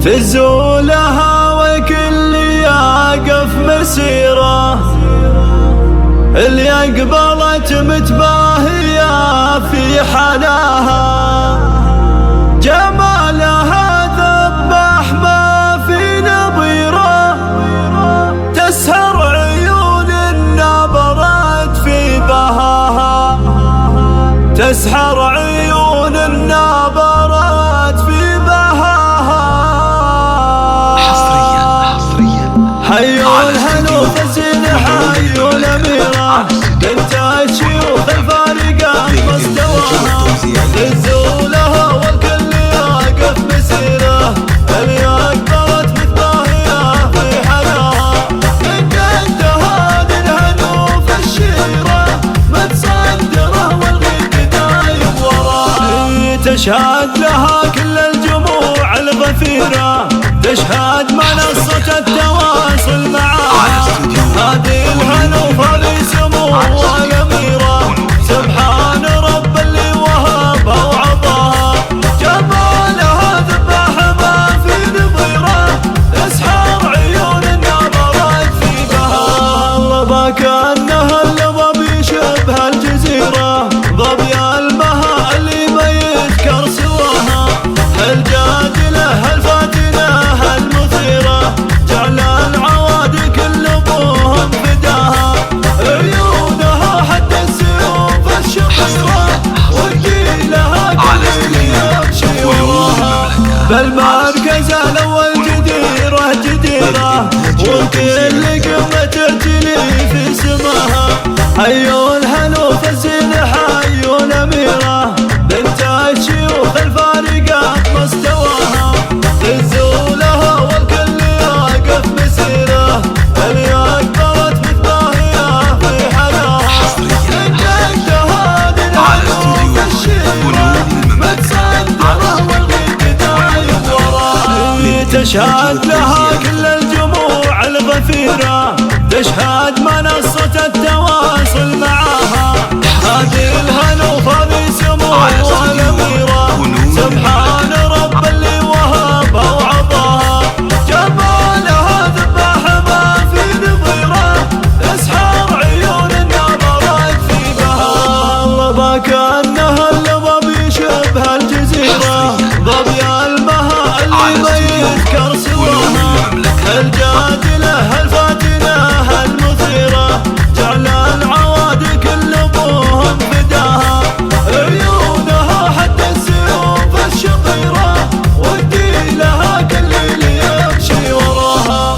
تزول لها والكل يقف مسيره، اللي أقبلت متباهية في حلاها، جمالها ذبح ما في نظيره، تسهر عيون النابرات في بهاها، تسحر عيون النابرات في بهاها. حيوا الهنوف الزين حيوا الأميرة، بنت الشيوخ الفارقة مستواها، تزول لها والكل يقف مسيره، اللي أقبلت متباهية في حلاها، من قدها للهنوف الشيرة متصدرة والغيب دايم وراها، تشهد لها كل الجموع الغفيرة، تشهد منصة التواصل معاها، هذه الهنوف هذه سموها الأميرة، سبحان رب اللي وهبها وعطاها، جمالها ذبح ما في نظيره، تسحر عيون النابرات في بهاها. اللظى كأنها اللظى بيشبه الجزيرة، ظبي المها اللي ما يذكر سواها، الجادلة الفاتنة المثيرة، جعل العواد كل ابوهم فداها، عيونها حتى السيوف الشقيرة، وجيلها كل يمشي وراها، بالمركز الاول جديرة جديرة، وكل قمة ترتلي في سماها، حيوا الهنوف الزين حيوا الأميرة، بنت الشيوخ الفارقة مستواها، تزول لها والكل يقف مسيره، اللي أقبلت متباهية في حلاها، من قدها للهنوف الشيرة متصدرة والغيب دايم وراها، تشهد لها كل الجموع الغفيرة، تشهد منصة التواصل معاها، هذه الهنوف هذه سموها الأميرة، سبحان رب اللي وهبها وعطاها، جمالها ذبح ما في نظيره، تسحر عيون النابرات في بهاها. اللظى كأنها اللظى بيشبه الجزيرة، ظبي المها اللي ما يذكر سواها، الجادلة الفاتنة المثيرة، جعل العواد كل ابوهم فداها، عيونها حتى السيوف الشقيرة، ودي لها كل اللي يمشي وراها.